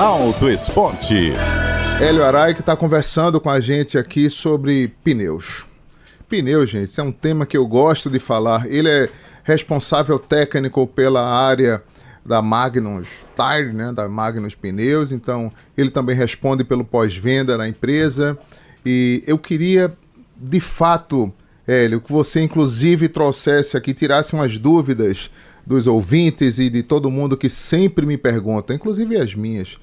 Auto Esporte. Hélio Arai, que está conversando com a gente aqui sobre pneus. Pneus, gente, isso é um tema que eu gosto de falar. Ele é responsável técnico pela área da Magnus Tire, né, da Magnus Pneus, então ele também responde pelo pós-venda na empresa. E eu queria, de fato, Hélio, que você inclusive trouxesse aqui, tirasse umas dúvidas dos ouvintes e de todo mundo que sempre me pergunta, inclusive as minhas.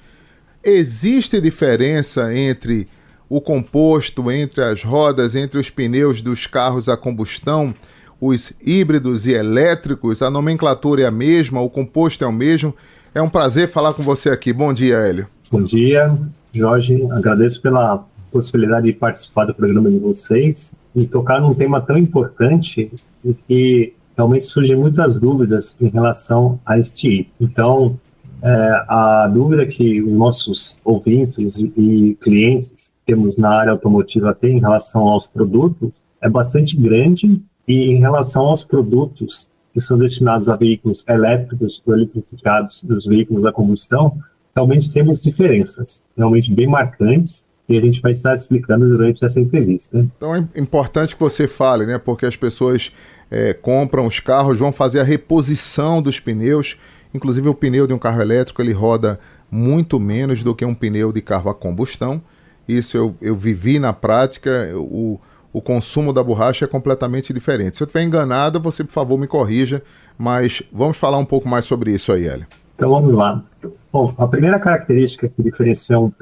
Existe diferença entre o composto, entre as rodas, entre os pneus dos carros a combustão, os híbridos e elétricos? A nomenclatura é a mesma, o composto é o mesmo? É um prazer falar com você aqui. Bom dia, Hélio. Bom dia, Jorge. Agradeço pela possibilidade de participar do programa de vocês e tocar num tema tão importante e que realmente surgem muitas dúvidas em relação a este item. Então, a dúvida que os nossos ouvintes e clientes temos na área automotiva têm em relação aos produtos é bastante grande, e em relação aos produtos que são destinados a veículos elétricos ou eletrificados dos veículos a combustão, realmente temos diferenças, realmente bem marcantes, e a gente vai estar explicando durante essa entrevista. Então é importante que você fale, né? Porque as pessoas compram os carros, vão fazer a reposição dos pneus. Inclusive o pneu de um carro elétrico ele roda muito menos do que um pneu de carro a combustão. Isso eu vivi na prática. O consumo da borracha é completamente diferente. Se eu estiver enganado, você, por favor, me corrija, mas vamos falar um pouco mais sobre isso aí, Hélio. Então vamos lá. Bom, a primeira característica que diferencia um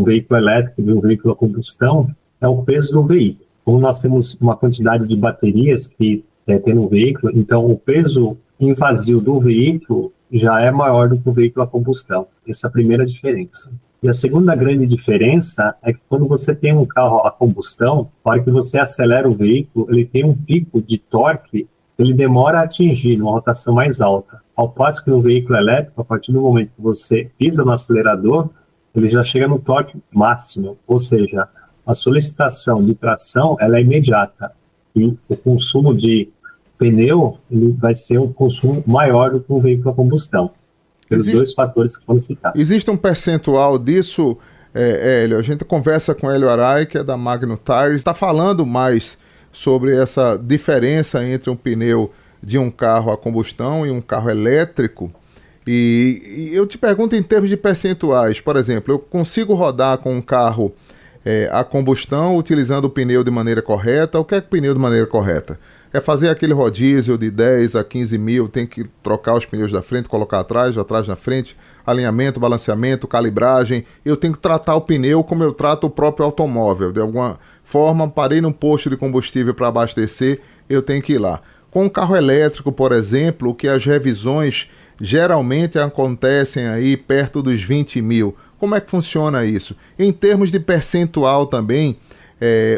veículo elétrico de um veículo a combustão é o peso do veículo. Como nós temos uma quantidade de baterias que tem no veículo, então o peso em vazio do veículo já é maior do que o veículo a combustão. Essa é a primeira diferença. E a segunda grande diferença é que quando você tem um carro a combustão, na hora que você acelera o veículo, ele tem um pico de torque que ele demora a atingir numa rotação mais alta. Ao passo que no veículo elétrico, a partir do momento que você pisa no acelerador, ele já chega no torque máximo, ou seja, a solicitação de tração ela é imediata. E o consumo de pneu ele vai ser um consumo maior do que um veículo a combustão. Pelos dois fatores que foram citados. Existe um percentual disso, Hélio? A gente conversa com o Hélio Arai, que é da Magnus Tire, está falando mais sobre essa diferença entre um pneu de um carro a combustão e um carro elétrico. E eu te pergunto em termos de percentuais. Por exemplo, eu consigo rodar com um carro a combustão utilizando o pneu de maneira correta? O que é que pneu de maneira correta? É fazer aquele rodízio de 10 a 15 mil, tem que trocar os pneus da frente, colocar atrás na frente, alinhamento, balanceamento, calibragem. Eu tenho que tratar o pneu como eu trato o próprio automóvel. De alguma forma, parei num posto de combustível para abastecer, eu tenho que ir lá. Com um carro elétrico, por exemplo, que as revisões geralmente acontecem aí perto dos 20 mil. Como é que funciona isso? Em termos de percentual também,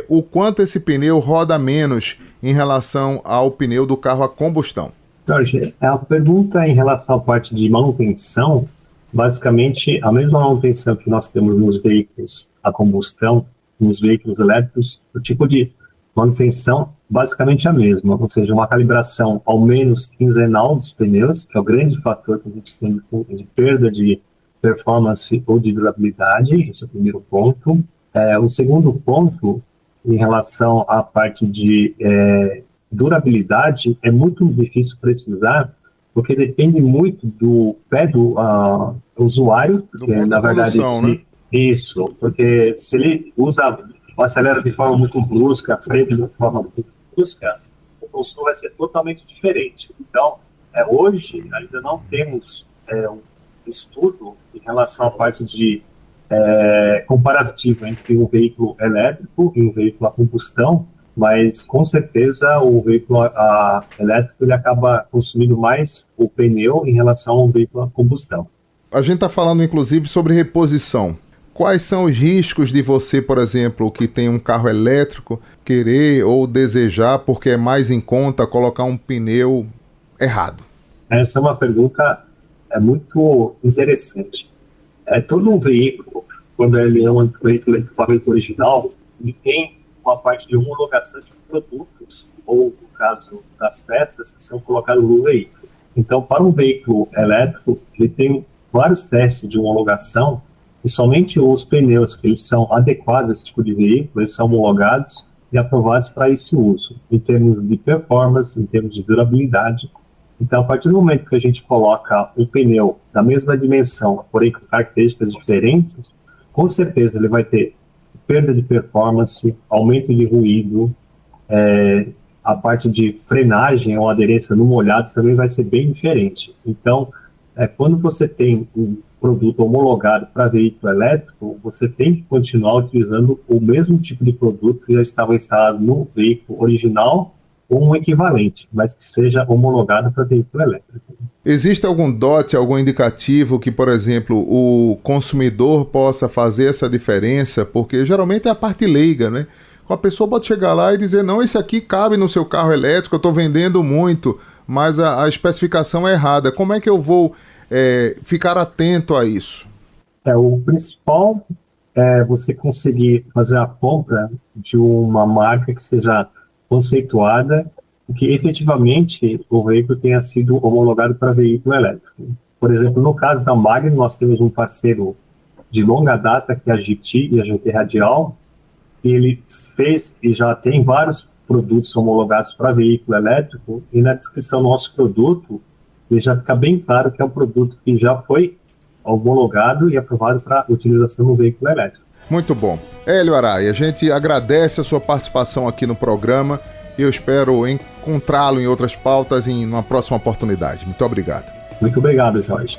o quanto esse pneu roda menos em relação ao pneu do carro a combustão? Jorge, a pergunta em relação à parte de manutenção, basicamente a mesma manutenção que nós temos nos veículos a combustão, nos veículos elétricos, o tipo de manutenção basicamente a mesma, ou seja, uma calibração ao menos quinzenal dos pneus, que é o grande fator que a gente tem de perda de performance ou de durabilidade. Esse é o primeiro ponto. O segundo ponto, em relação à parte de durabilidade, é muito difícil precisar, porque depende muito do pé do usuário, porque na verdade né? Isso, porque se ele acelera de forma muito brusca, freia de forma muito brusca, o consumo vai ser totalmente diferente. Então, hoje ainda não temos um estudo em relação à parte de comparativo entre um veículo elétrico e um veículo a combustão, mas com certeza o veículo elétrico ele acaba consumindo mais o pneu em relação ao veículo a combustão. A gente está falando inclusive sobre reposição. Quais são os riscos de você, por exemplo, que tem um carro elétrico, querer ou desejar, porque é mais em conta, colocar um pneu errado? Essa é uma pergunta muito interessante. Todo um veículo, quando ele é um veículo equipamento original, ele tem uma parte de homologação de produtos, ou no caso das peças que são colocadas no veículo. Então, para um veículo elétrico, ele tem vários testes de homologação E somente os pneus que eles são adequados a esse tipo de veículo, eles são homologados e aprovados para esse uso, em termos de performance, em termos de durabilidade. Então, a partir do momento que a gente coloca um pneu da mesma dimensão, porém com características diferentes, com certeza ele vai ter perda de performance, aumento de ruído, a parte de frenagem ou aderência no molhado também vai ser bem diferente. Então, quando você tem um produto homologado para veículo elétrico, você tem que continuar utilizando o mesmo tipo de produto que já estava instalado no veículo original ou um equivalente, mas que seja homologado para veículo elétrico. Existe algum dote, algum indicativo que, por exemplo, o consumidor possa fazer essa diferença? Porque geralmente é a parte leiga, né? A pessoa pode chegar lá e dizer, não, esse aqui cabe no seu carro elétrico, eu estou vendendo muito, mas a especificação é errada. Como é que eu vou ficar atento a isso? O principal é você conseguir fazer a compra de uma marca que seja conceituada e que efetivamente o veículo tenha sido homologado para veículo elétrico. Por exemplo, no caso da Magno, nós temos um parceiro de longa data, que é a GT e a GT Radial, que ele fez e já tem vários produtos homologados para veículo elétrico, e na descrição do nosso produto, ele já fica bem claro que é um produto que já foi homologado e aprovado para utilização no veículo elétrico. Muito bom. Hélio Arai, a gente agradece a sua participação aqui no programa e eu espero encontrá-lo em outras pautas em uma próxima oportunidade. Muito obrigado. Muito obrigado, Jorge.